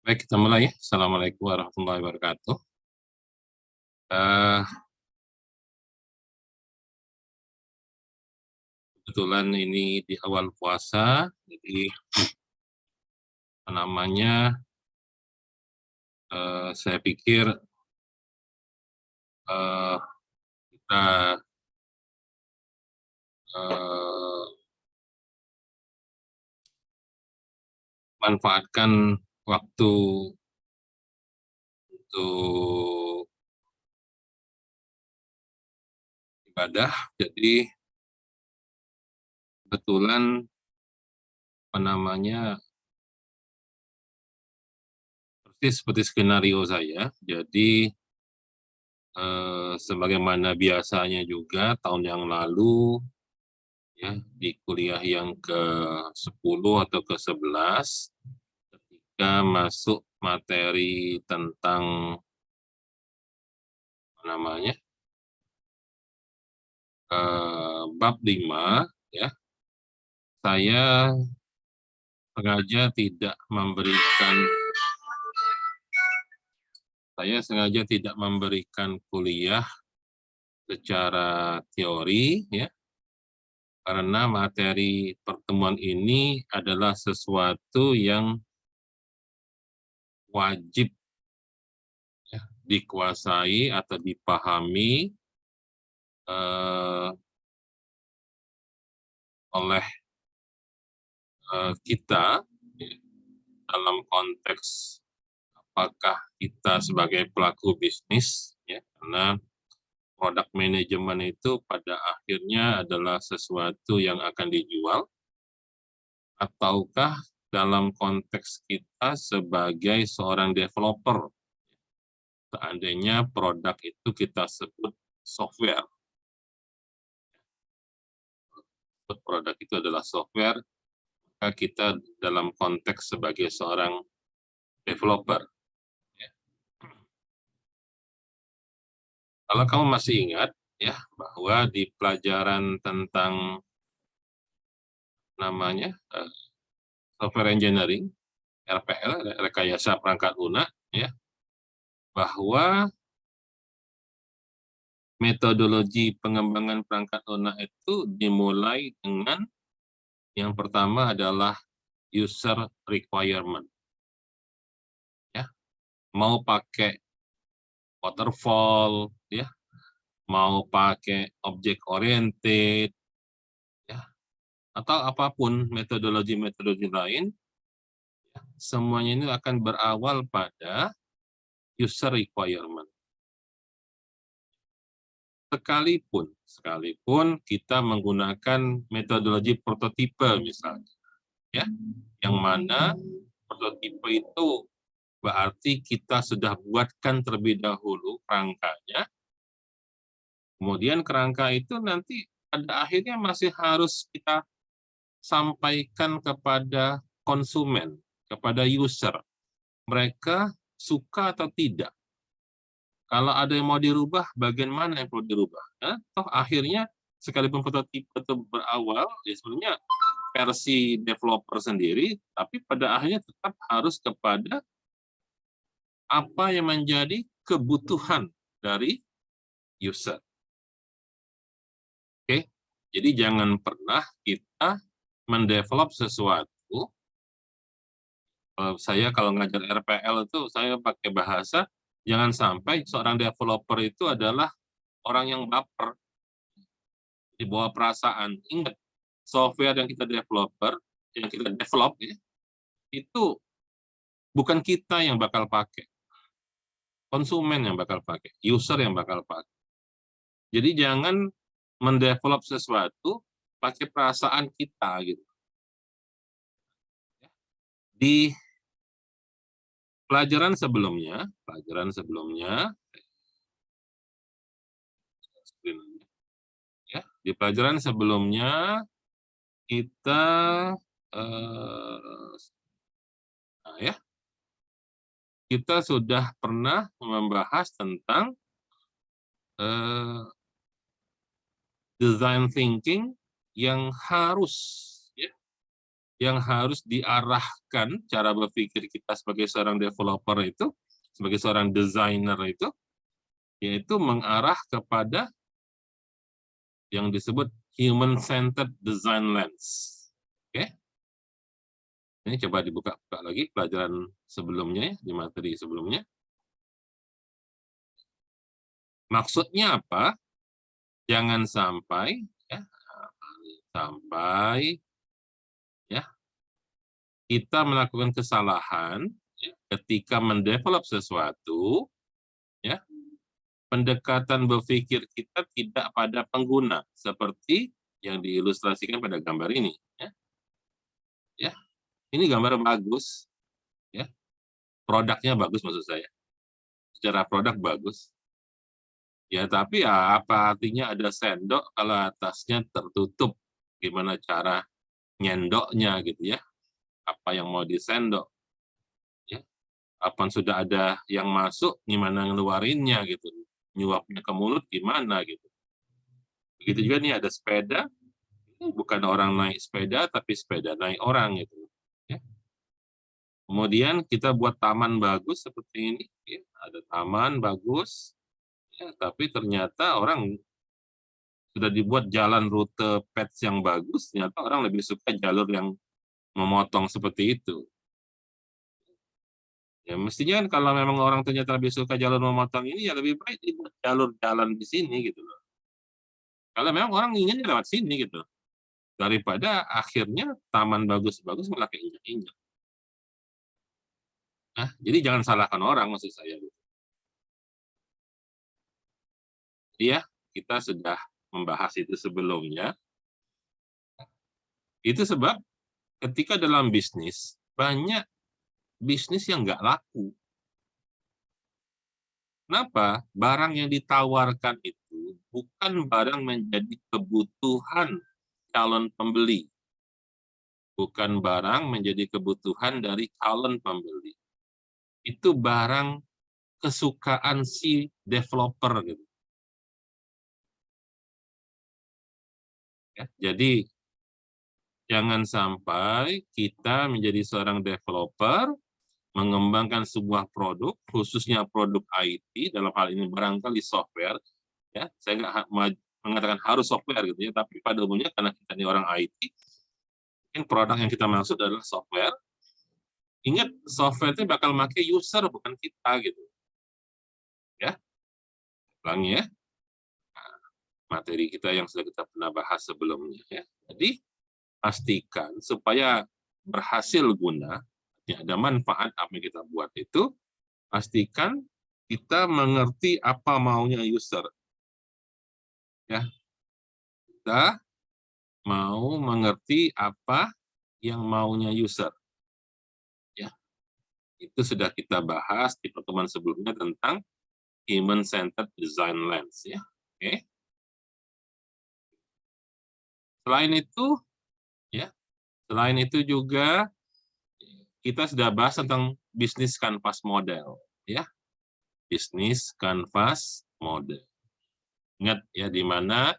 Baik, kita mulai ya. Assalamualaikum warahmatullahi wabarakatuh. Eh, Kebetulan ini di awal puasa, jadi apa namanya, saya pikir eh, kita eh, manfaatkan waktu untuk ibadah. Jadi kebetulan apa namanya, persis seperti skenario saya. Jadi sebagaimana biasanya juga tahun yang lalu, ya, di kuliah yang ke-10 atau ke-11, ketika masuk materi tentang apa namanya, bab 5, ya, saya sengaja tidak memberikan kuliah secara teori, ya, karena materi pertemuan ini adalah sesuatu yang wajib, ya, dikuasai atau dipahami eh, oleh kita, ya, dalam konteks apakah kita sebagai pelaku bisnis, ya, karena produk manajemen itu pada akhirnya adalah sesuatu yang akan dijual, ataukah dalam konteks kita sebagai seorang developer, seandainya produk itu kita sebut software, produk itu adalah software, maka kita dalam konteks sebagai seorang developer. Ya. Kalau kamu masih ingat, ya, bahwa di pelajaran tentang namanya software engineering, RPL, rekayasa perangkat lunak, ya, bahwa metodologi pengembangan perangkat lunak itu dimulai dengan yang pertama adalah user requirement, ya, mau pakai waterfall, ya, mau pakai object oriented, ya, atau apapun metodologi lain, ya, semuanya ini akan berawal pada user requirement. Sekalipun kita menggunakan metodologi prototipe misalnya, ya, yang mana prototipe itu berarti kita sudah buatkan terlebih dahulu kerangkanya, kemudian kerangka itu nanti pada akhirnya masih harus kita sampaikan kepada konsumen, kepada user, mereka suka atau tidak. Kalau ada yang mau dirubah, bagian mana yang perlu dirubah? Nah, toh akhirnya sekalipun prototipe itu berawal, ya sebenarnya versi developer sendiri, tapi pada akhirnya tetap harus kepada apa yang menjadi kebutuhan dari user. Oke, jadi jangan pernah kita mendevelop sesuatu. Saya kalau ngajar RPL itu saya pakai bahasa, jangan sampai seorang developer itu adalah orang yang baper, di bawah perasaan. Ingat, software yang kita develop, ya, itu bukan kita yang bakal pakai, konsumen yang bakal pakai, user yang bakal pakai. Jadi jangan mendevelop sesuatu pakai perasaan kita gitu. Di pelajaran sebelumnya, ya, di pelajaran sebelumnya kita nah, ya, kita sudah pernah membahas tentang eh, design thinking yang harus, ya, yang harus diarahkan cara berpikir kita sebagai seorang developer itu, sebagai seorang desainer itu, yaitu mengarah kepada yang disebut human-centered design lens. Oke? Ini coba dibuka lagi pelajaran sebelumnya, di materi sebelumnya. Maksudnya apa? Jangan sampai ya, kita melakukan kesalahan ketika mendevelop sesuatu, ya, pendekatan berpikir kita tidak pada pengguna, seperti yang diilustrasikan pada gambar ini. Ya, ini gambar bagus, ya, produknya bagus maksud saya. Secara produk bagus. Ya, tapi ya apa artinya ada sendok kalau atasnya tertutup? Gimana cara nyendoknya gitu ya? Apa yang mau disendok? Ya, apa sudah ada yang masuk, gimana ngeluarinnya gitu? Nyuapnya ke mulut gimana gitu? Begitu juga nih ada sepeda, bukan orang naik sepeda, tapi sepeda naik orang gitu. Ya. Kemudian kita buat taman bagus seperti ini, ya. Ada taman bagus, ya, tapi ternyata orang sudah dibuat jalan rute pets yang bagus, ternyata orang lebih suka jalur yang memotong seperti itu. Ya mestinya kan kalau memang orang ternyata lebih suka jalur memotong ini, ya lebih baik dibuat jalur jalan di sini gitu loh. Kalau memang orang inginnya lewat sini gitu, daripada akhirnya taman bagus-bagus malah keinjak-injak. Nah, jadi jangan salahkan orang maksud saya. Iya, kita sudah membahas itu sebelumnya. Itu sebab ketika dalam bisnis, banyak bisnis yang nggak laku. Kenapa? Barang yang ditawarkan itu bukan barang menjadi kebutuhan calon pembeli. Bukan barang menjadi kebutuhan dari calon pembeli. Itu barang kesukaan si developer gitu. Ya, jadi jangan sampai kita menjadi seorang developer mengembangkan sebuah produk, khususnya produk IT, dalam hal ini barangkali software, ya, saya nggak mengatakan harus software gitu ya, tapi pada umumnya karena kita ini orang IT, mungkin produk yang kita maksud adalah software. Ingat, software itu bakal pakai user, bukan kita gitu. Ya, ulangi ya, materi kita yang sudah kita pernah bahas sebelumnya. Ya. Jadi, pastikan supaya berhasil guna, ya, ada manfaat apa yang kita buat itu, pastikan kita mengerti apa maunya user. Ya, kita mau mengerti apa yang maunya user. Ya, itu sudah kita bahas di pertemuan sebelumnya tentang human-centered design lens. Ya, oke. Selain itu juga kita sudah bahas tentang bisnis canvas model. Ya, bisnis canvas model. Ingat ya, di mana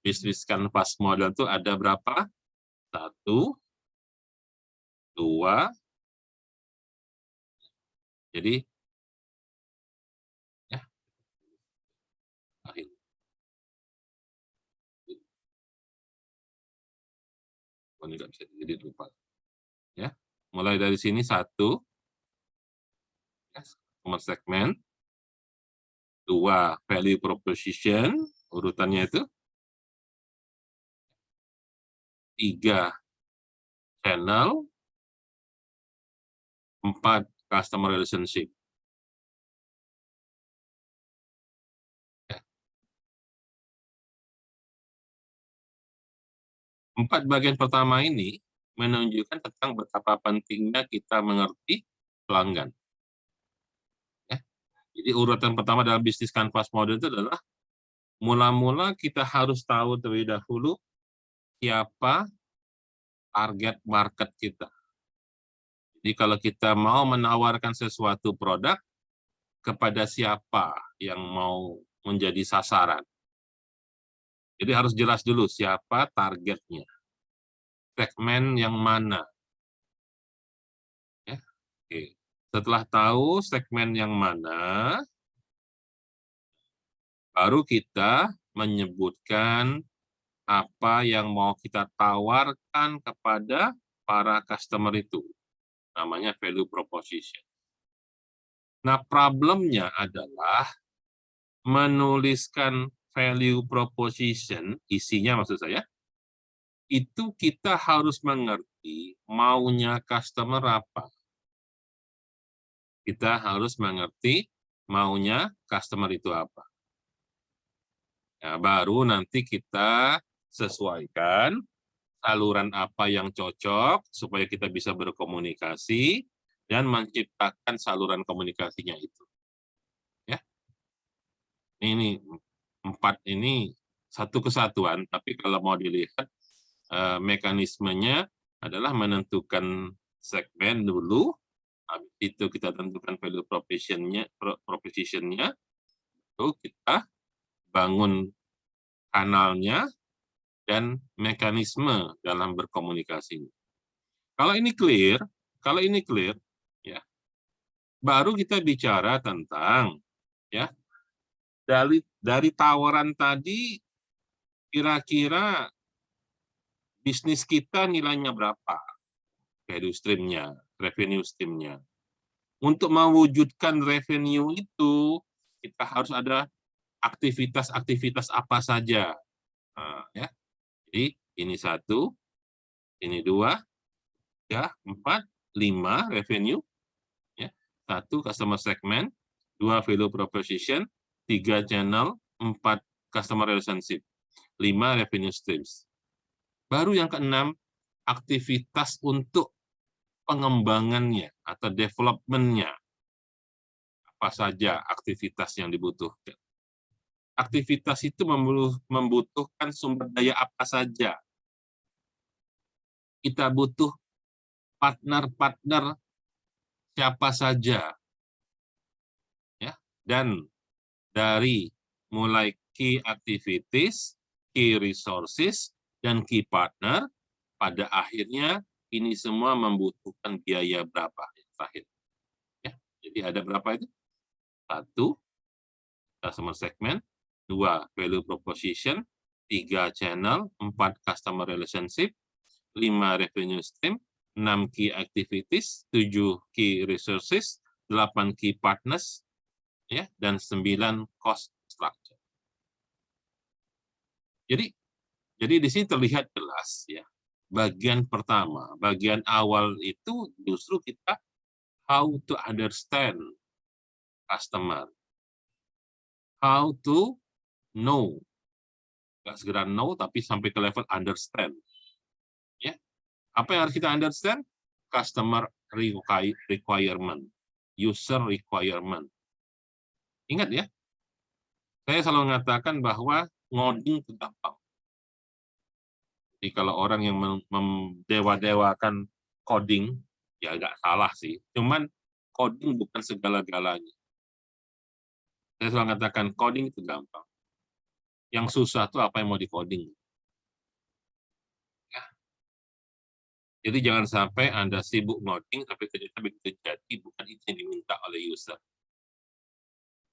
bisnis canvas model itu ada berapa? 1, 2, jadi ya, nggak bisa jadi lupa. Ya, mulai dari sini 1, ya, segmen, 2, value proposition, urutannya itu, 3, channel, 4, customer relationship. 4 bagian pertama ini menunjukkan tentang betapa pentingnya kita mengerti pelanggan. Ya. Jadi urutan pertama dalam bisnis canvas model itu adalah mula-mula kita harus tahu terlebih dahulu siapa target market kita. Jadi kalau kita mau menawarkan sesuatu produk, kepada siapa yang mau menjadi sasaran. Jadi harus jelas dulu siapa targetnya. Segmen yang mana Oke. Setelah tahu segmen yang mana, baru kita menyebutkan apa yang mau kita tawarkan kepada para customer itu. Namanya value proposition. Nah, problemnya adalah menuliskan value proposition, isinya maksud saya, itu kita harus mengerti maunya customer apa. Kita harus mengerti maunya customer itu apa. Nah, baru nanti kita sesuaikan saluran apa yang cocok supaya kita bisa berkomunikasi dan menciptakan saluran komunikasinya itu. Ya, ini 4 ini satu kesatuan, tapi kalau mau dilihat mekanismenya adalah menentukan segmen dulu, habis itu kita tentukan value proposition-nya, lalu kita bangun kanalnya dan mekanisme dalam berkomunikasi. Kalau ini clear, ya, baru kita bicara tentang ya dari tawaran tadi kira-kira bisnis kita nilainya berapa, value stream-nya, revenue stream-nya. Untuk mewujudkan revenue itu kita harus ada aktivitas-aktivitas apa saja. Nah, ya. Jadi ini 1, ini 2, 3, 4, 5 revenue, ya. 1 customer segment, 2 value proposition, 3 channel, 4 customer relationship, 5 revenue streams. Baru yang ke-6 aktivitas untuk pengembangannya atau development-nya. Apa saja aktivitas yang dibutuhkan. Aktivitas itu membutuhkan sumber daya apa saja. Kita butuh partner-partner siapa saja. Ya, dan dari mulai key activities, key resources, dan key partner, pada akhirnya ini semua membutuhkan biaya berapa terakhir. Ya, jadi ada berapa itu? 1, customer segment, 2, value proposition, 3, channel, 4, customer relationship, 5, revenue stream, 6, key activities, 7, key resources, 8, key partners, ya, dan 9, cost structure. Jadi di sini terlihat jelas ya. Bagian pertama, bagian awal itu justru kita how to understand customer. How to know. Nggak segera know, tapi sampai ke level understand. Ya. Apa yang harus kita understand? Customer requirement. User requirement. Ingat ya, saya selalu mengatakan bahwa ngoding itu gampang. Jadi kalau orang yang mendewa-dewakan coding, ya agak salah sih. Cuman coding bukan segala-galanya. Saya selalu mengatakan coding itu gampang. Yang susah itu apa yang mau di-coding. Ya. Jadi jangan sampai Anda sibuk ngoding, tapi ternyata begitu jadi bukan itu yang diminta oleh user.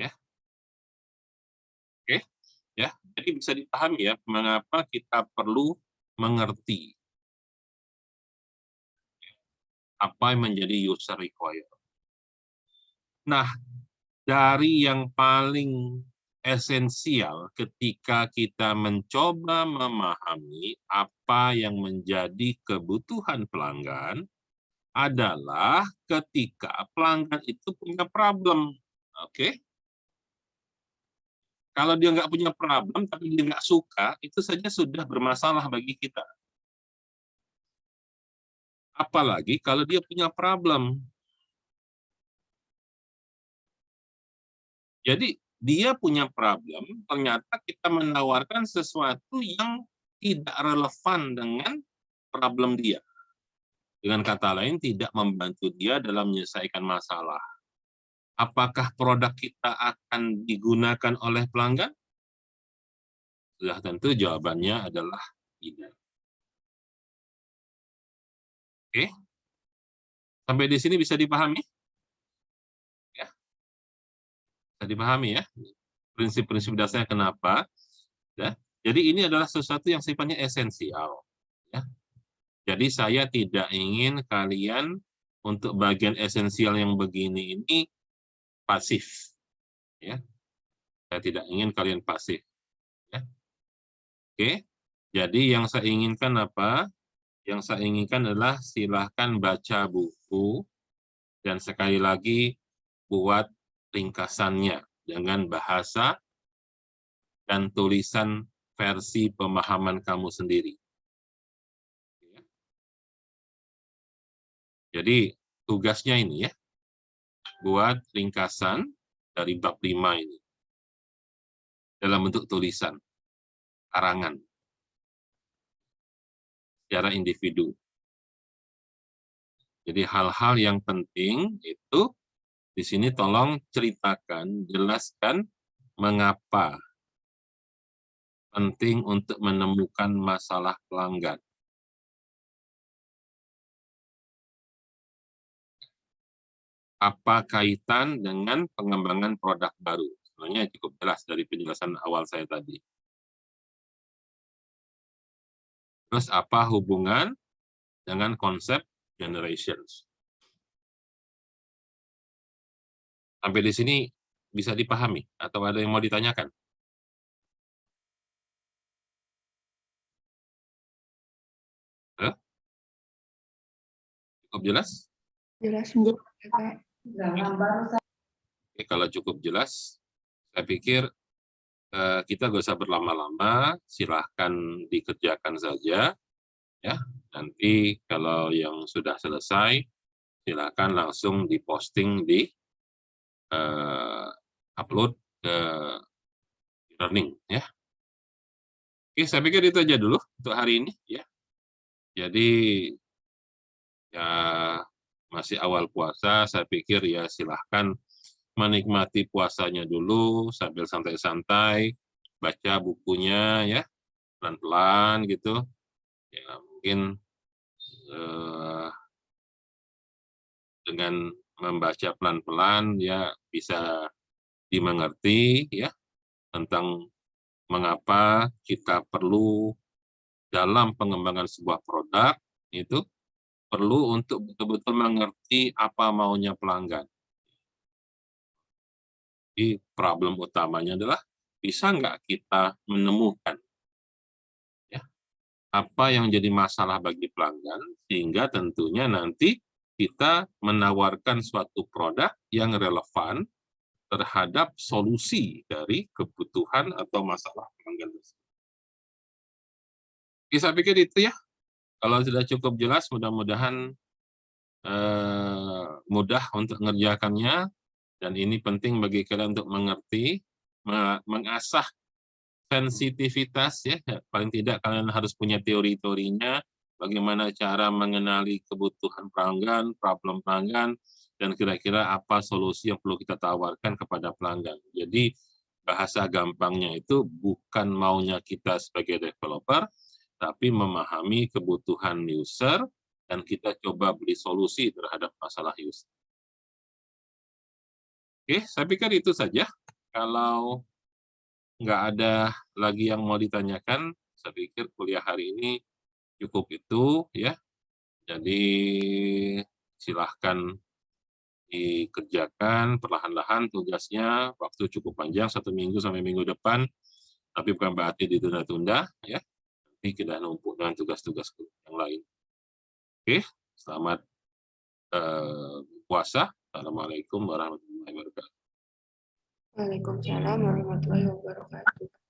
Ya. Oke, ya. Jadi bisa dipahami ya mengapa kita perlu mengerti apa yang menjadi user requirement. Nah, dari yang paling esensial ketika kita mencoba memahami apa yang menjadi kebutuhan pelanggan adalah ketika pelanggan itu punya problem. Oke? Kalau dia nggak punya problem, tapi dia nggak suka, itu saja sudah bermasalah bagi kita. Apalagi kalau dia punya problem. Jadi dia punya problem, ternyata kita menawarkan sesuatu yang tidak relevan dengan problem dia. Dengan kata lain, tidak membantu dia dalam menyelesaikan masalah. Apakah produk kita akan digunakan oleh pelanggan? Sudah tentu jawabannya adalah tidak. Oke. Sampai di sini bisa dipahami? Ya, bisa dipahami ya. Prinsip-prinsip dasarnya kenapa? Ya. Jadi ini adalah sesuatu yang sifatnya esensial. Ya. Jadi saya tidak ingin kalian untuk bagian esensial yang begini ini pasif. Ya. Saya tidak ingin kalian pasif. Ya. Oke. Jadi yang saya inginkan apa? Yang saya inginkan adalah silahkan baca buku dan sekali lagi buat ringkasannya dengan bahasa dan tulisan versi pemahaman kamu sendiri. Jadi tugasnya ini ya, buat ringkasan dari bab 5 ini dalam bentuk tulisan, karangan, secara individu. Jadi hal-hal yang penting itu di sini tolong ceritakan, jelaskan mengapa penting untuk menemukan masalah pelanggan. Apa kaitan dengan pengembangan produk baru? Sebenarnya cukup jelas dari penjelasan awal saya tadi. Terus apa hubungan dengan konsep generations? Sampai di sini bisa dipahami atau ada yang mau ditanyakan? Hah? Cukup jelas? Jelas, Bu. Kak. Oke, kalau cukup jelas, saya pikir kita nggak usah berlama-lama, silahkan dikerjakan saja. Ya, nanti kalau yang sudah selesai, silahkan langsung diposting di upload ke e-learning ya. Oke, saya pikir itu aja dulu untuk hari ini ya. Jadi ya masih awal puasa, saya pikir ya silahkan menikmati puasanya dulu sambil santai-santai, baca bukunya ya, pelan-pelan gitu. Ya mungkin dengan membaca pelan-pelan ya bisa dimengerti ya tentang mengapa kita perlu dalam pengembangan sebuah produk itu perlu untuk betul-betul mengerti apa maunya pelanggan. Jadi problem utamanya adalah bisa nggak kita menemukan ya, apa yang jadi masalah bagi pelanggan sehingga tentunya nanti kita menawarkan suatu produk yang relevan terhadap solusi dari kebutuhan atau masalah pelanggan tersebut. Oke, saya pikir itu ya. Kalau sudah cukup jelas, mudah-mudahan mudah untuk mengerjakannya, dan ini penting bagi kalian untuk mengerti, mengasah sensitivitas ya, paling tidak kalian harus punya teori-teorinya, bagaimana cara mengenali kebutuhan pelanggan, problem pelanggan, dan kira-kira apa solusi yang perlu kita tawarkan kepada pelanggan. Jadi bahasa gampangnya itu bukan maunya kita sebagai developer, tapi memahami kebutuhan user, dan kita coba beri solusi terhadap masalah user. Oke, saya pikir itu saja. Kalau nggak ada lagi yang mau ditanyakan, saya pikir kuliah hari ini cukup itu ya. Jadi silahkan dikerjakan perlahan-lahan tugasnya, waktu cukup panjang, 1 minggu sampai minggu depan, tapi bukan berarti ditunda-tunda ya. Nanti kita numpuk dengan tugas-tugas yang lain. Oke, selamat puasa. Assalamualaikum warahmatullahi wabarakatuh. Waalaikumsalam warahmatullahi wabarakatuh.